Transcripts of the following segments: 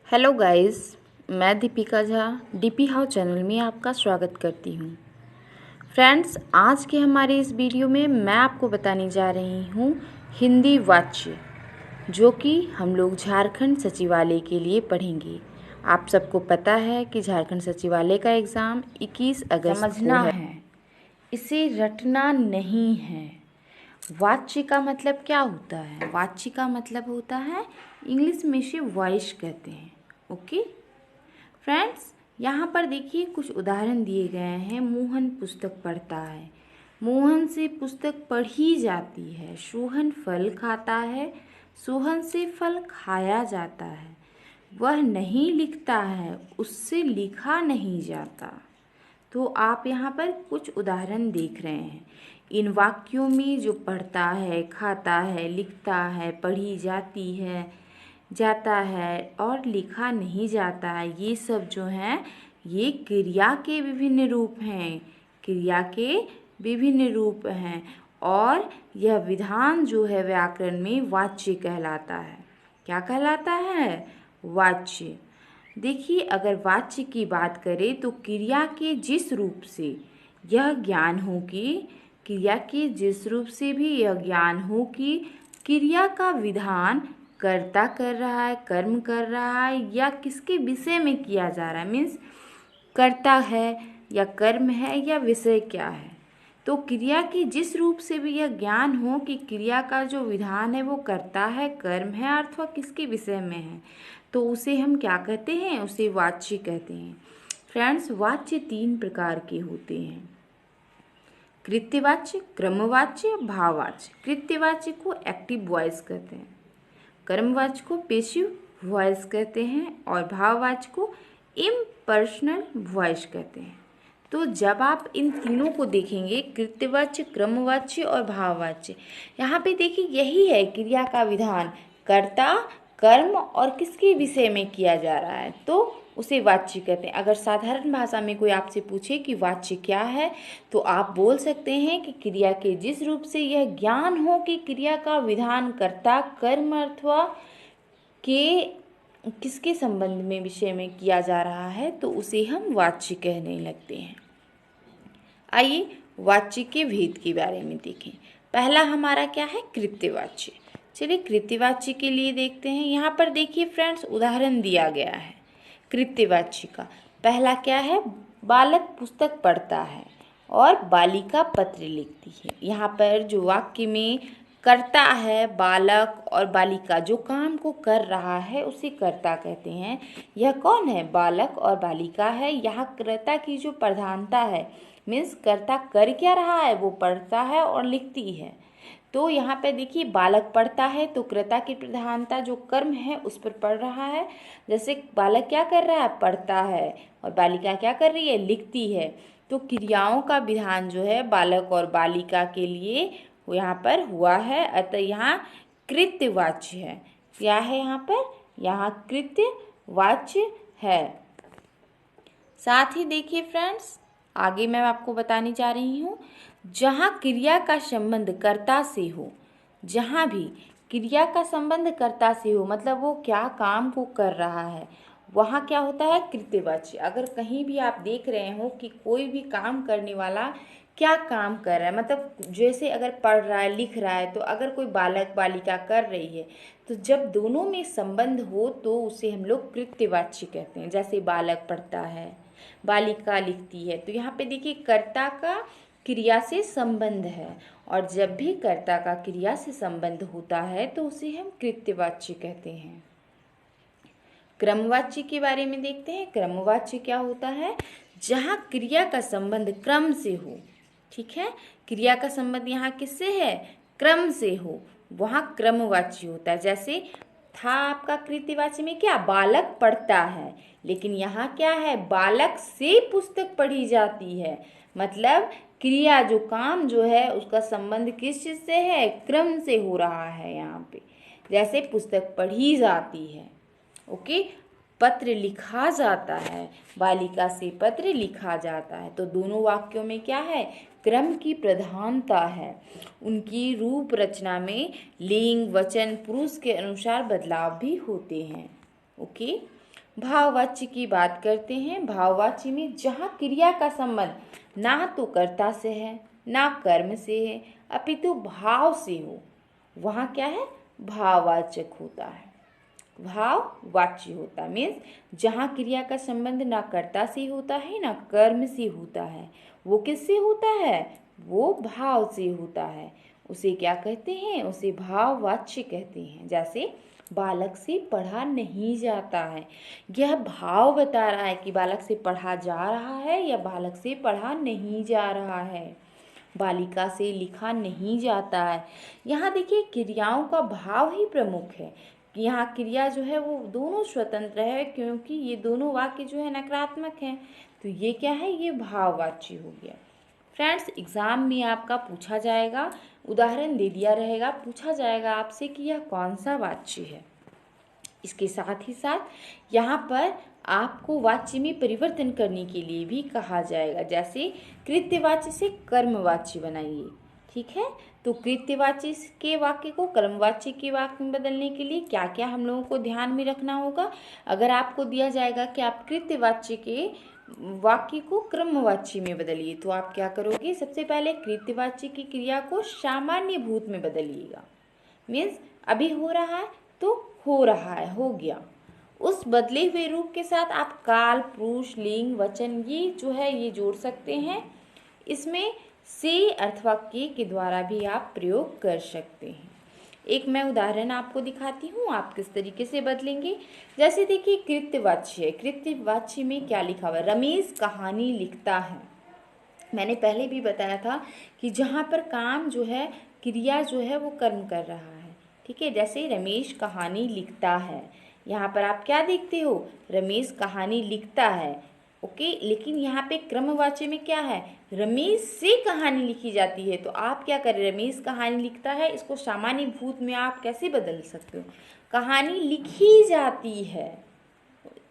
Hello guys, मैं Deepika Jha DP house channel में आपका स्वागत करती हूँ। फ्रेंड्स, आज के हमारे इस वीडियो में मैं आपको बताने जा रही हूँ हिंदी वाच्य, जो कि हम लोग झारखंड सचिवालय के लिए पढ़ेंगे। आप सबको पता है कि झारखंड सचिवालय का एग्ज़ाम 21 अगस्त समझना को है, इसे रटना नहीं है। वाच्य का मतलब क्या होता है? वाच्य का मतलब होता है, इंग्लिश में इसे वॉइस कहते हैं। ओके फ्रेंड्स, यहाँ पर देखिए कुछ उदाहरण दिए गए हैं। मोहन पुस्तक पढ़ता है, मोहन से पुस्तक पढ़ी जाती है। सोहन फल खाता है, सोहन से फल खाया जाता है। वह नहीं लिखता है, उससे लिखा नहीं जाता। तो आप यहाँ पर कुछ उदाहरण देख रहे हैं। इन वाक्यों में जो पढ़ता है, खाता है, लिखता है, पढ़ी जाती है, जाता है और लिखा नहीं जाता है, ये सब जो हैं ये क्रिया के विभिन्न रूप हैं। क्रिया के विभिन्न रूप हैं और यह विधान जो है व्याकरण में वाच्य कहलाता है। क्या कहलाता है? वाच्य। देखिए, अगर वाच्य की बात करें तो क्रिया के जिस रूप से यह ज्ञान हो कि क्रिया के जिस रूप से भी यह ज्ञान हो कि क्रिया का विधान कर्ता कर रहा है, कर्म कर रहा है या किसके विषय में किया जा रहा है, मीन्स कर्ता है या कर्म है या विषय क्या है। तो क्रिया की जिस रूप से भी यह ज्ञान हो कि क्रिया का जो विधान है वो कर्ता है, कर्म है अथवा किसके विषय में है, तो उसे हम क्या कहते हैं? उसे वाच्य कहते हैं। फ्रेंड्स, वाच्य 3 प्रकार के होते हैं: कृत्यवाच्य, क्रमवाच्य, भाववाच्य। कृत्यवाच्य को एक्टिव वॉइस कहते हैं, कर्मवाच्य को पैसिव वॉइस कहते हैं और भाववाच्य को इम्पर्सनल वॉइस कहते हैं। तो जब आप इन तीनों को देखेंगे, कृत्यवाच्य, क्रमवाच्य और भाववाच्य, यहाँ पे देखिए यही है क्रिया का विधान कर्ता, कर्म और किसके विषय में किया जा रहा है, तो उसे वाच्य कहते हैं। अगर साधारण भाषा में कोई आपसे पूछे कि वाच्य क्या है, तो आप बोल सकते हैं कि क्रिया के जिस रूप से यह ज्ञान हो कि क्रिया का विधान कर्ता, कर्म अथवा के किसके संबंध में, विषय में किया जा रहा है, तो उसे हम वाच्य कहने लगते हैं। आइए वाच्य के भेद के बारे में देखें। पहला हमारा क्या है? कृत्यवाच्य। चलिए कृत्यवाच्य के लिए देखते हैं। यहाँ पर देखिए फ्रेंड्स, उदाहरण दिया गया है कृत्यवाच्य का। पहला क्या है? बालक पुस्तक पढ़ता है और बालिका पत्र लिखती है। यहाँ पर जो वाक्य में कर्ता है बालक और बालिका, जो काम को कर रहा है उसे कर्ता कहते हैं। यह कौन है? बालक और बालिका है। यहाँ कर्ता की जो प्रधानता है, मीन्स कर्ता कर क्या रहा है, वो पढ़ता है और लिखती है। तो यहाँ पे देखिए बालक पढ़ता है तो कर्ता की प्रधानता जो कर्म है उस पर पढ़ रहा है। जैसे बालक क्या कर रहा है? पढ़ता है और बालिका क्या कर रही है? लिखती है। तो क्रियाओं का विधान जो है बालक और बालिका के लिए वो यहाँ पर हुआ है, अतः यहाँ कृत्यवाच्य है। क्या है यहाँ पर? यहाँ कृत्यवाच्य है। साथ ही देखिए फ्रेंड्स, आगे मैं आपको बताने जा रही हूँ, जहाँ क्रिया का संबंध कर्ता से हो, जहाँ भी क्रिया का संबंध कर्ता से हो, मतलब वो क्या काम को कर रहा है, वहाँ क्या होता है? कृत्यवाच्य। अगर कहीं भी आप देख रहे हो कि कोई भी काम करने वाला क्या काम कर रहा है, मतलब जैसे अगर पढ़ रहा है, लिख रहा है, तो अगर कोई बालक बालिका कर रही है, तो जब दोनों में संबंध हो तो उसे हम लोग कृत्यवाच्य कहते हैं। जैसे बालक पढ़ता है, बालिका लिखती है, तो यहाँ पे देखिए कर्ता का क्रिया से संबंध है, और जब भी कर्ता का क्रिया से संबंध होता है तो उसे हम कृत्यवाच्य कहते हैं। क्रमवाच्य के बारे में देखते हैं। क्रमवाच्य क्या होता है? जहाँ क्रिया का संबंध क्रम से हो। ठीक है, क्रिया का संबंध यहाँ किससे है? क्रम से हो, वहाँ क्रमवाच्य होता है। जैसे था आपका कृत्यवाच्य में क्या? बालक पढ़ता है, लेकिन यहाँ क्या है? बालक से पुस्तक पढ़ी जाती है। मतलब क्रिया जो काम जो है उसका संबंध किस चीज़ से है? क्रम से हो रहा है यहाँ पे। जैसे पुस्तक पढ़ी जाती है, ओके, पत्र लिखा जाता है, बालिका से पत्र लिखा जाता है। तो दोनों वाक्यों में क्या है? क्रम की प्रधानता है। उनकी रूप रचना में लिंग, वचन, पुरुष के अनुसार बदलाव भी होते हैं। ओके, भाववाच्य की बात करते हैं। भाववाच्य में जहाँ क्रिया का संबंध ना तो कर्ता से है ना कर्म से है अपितु भाव से हो, वहाँ क्या है, भाववाचक होता है, भाववाच्य होता है। मीन्स जहाँ क्रिया का संबंध ना कर्ता से होता है ना कर्म से होता है, वो किससे होता है, वो भाव से होता है, उसे क्या कहते हैं, उसे भाववाच्य कहते हैं। जैसे बालक से पढ़ा नहीं जाता है, यह भाव बता रहा है कि बालक से पढ़ा जा रहा है या बालक से पढ़ा नहीं जा रहा है। बालिका से लिखा नहीं जाता है, यहाँ देखिए क्रियाओं का भाव ही प्रमुख है। यहाँ क्रिया जो है वो दोनों स्वतंत्र है, क्योंकि ये दोनों वाक्य जो है नकारात्मक हैं, तो ये क्या है, ये भाववाच्य हो गया। फ्रेंड्स, एग्ज़ाम में आपका पूछा जाएगा, उदाहरण दे दिया रहेगा, पूछा जाएगा आपसे कि यह कौन सा वाच्य है। इसके साथ ही साथ यहाँ पर आपको वाच्य में परिवर्तन करने के लिए भी कहा जाएगा। जैसे कृत्यवाच्य से कर्मवाच्य बनाइए, ठीक है। तो कृत्यवाच्य के वाक्य को कर्मवाच्य के वाक्य में बदलने के लिए क्या क्या हम लोगों को ध्यान में रखना होगा। अगर आपको दिया जाएगा कि आप कृत्यवाच्य के वाक्य को क्रमवाच्य में बदलिए, तो आप क्या करोगे, सबसे पहले कृत्यवाच्य की क्रिया को सामान्य भूत में बदलिएगा। मीन्स अभी हो रहा है तो हो रहा है, हो गया। उस बदले हुए रूप के साथ आप काल, पुरुष, लिंग, वचन ये जो है ये जोड़ सकते हैं। इसमें से अथवा के द्वारा भी आप प्रयोग कर सकते हैं। एक मैं उदाहरण आपको दिखाती हूँ, आप किस तरीके से बदलेंगे। जैसे देखिए कृत्यवाच्य है, कृत्यवाच्य में क्या लिखा हुआ है, रमेश कहानी लिखता है। मैंने पहले भी बताया था कि जहाँ पर काम जो है, क्रिया जो है वो कर्म कर रहा है, ठीक है। जैसे रमेश कहानी लिखता है, यहाँ पर आप क्या देखते हो, रमेश कहानी लिखता है, ओके। लेकिन यहाँ पे क्रमवाच्य में क्या है, रमेश से कहानी लिखी जाती है, तो आप क्या करें, रमेश कहानी लिखता है, इसको सामान्य भूत में आप कैसे बदल सकते हो, कहानी लिखी जाती है।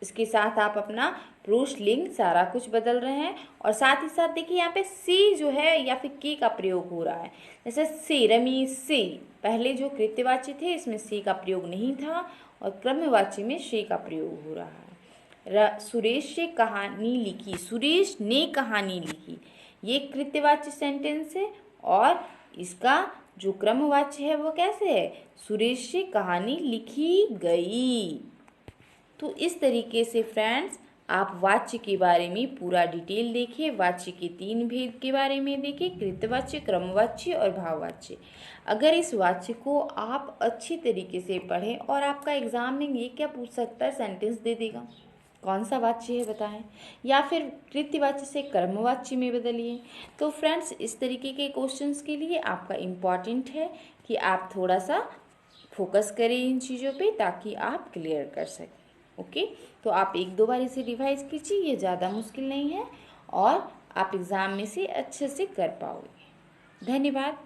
इसके साथ आप अपना पुरुष, लिंग सारा कुछ बदल रहे हैं। और साथ ही साथ देखिए यहाँ पे से जो है या फिर के का प्रयोग हो रहा है। जैसे से, रमेश से, पहले जो कृत्यवाच्य थे इसमें से का प्रयोग नहीं था और क्रमवाच्य में से का प्रयोग हो रहा है। सुरेश से कहानी लिखी, सुरेश ने कहानी लिखी, ये कृत्यवाच्य सेंटेंस है। और इसका जो क्रमवाच्य है वो कैसे है, सुरेश से कहानी लिखी गई। तो इस तरीके से फ्रेंड्स आप वाच्य के बारे में पूरा डिटेल देखिए। वाच्य के 3 भेद के बारे में देखिए, कृतवाच्य, क्रमवाच्य और भाववाच्य। अगर इस वाच्य को आप अच्छी तरीके से पढ़ें, और आपका एग्जाम में ये क्या पूछ सकता है, सेंटेंस दे देगा कौन सा वाच्य है बताएं, या फिर कृत्यवाच्य से कर्मवाच्य में बदलिए। तो फ्रेंड्स इस तरीके के क्वेश्चंस के लिए आपका इम्पॉर्टेंट है कि आप थोड़ा सा फोकस करें इन चीज़ों पे, ताकि आप क्लियर कर सकें। ओके, तो आप 1-2 बार इसे रिवाइज कीजिए, ये ज़्यादा मुश्किल नहीं है और आप एग्ज़ाम में से अच्छे से कर पाओगे। धन्यवाद।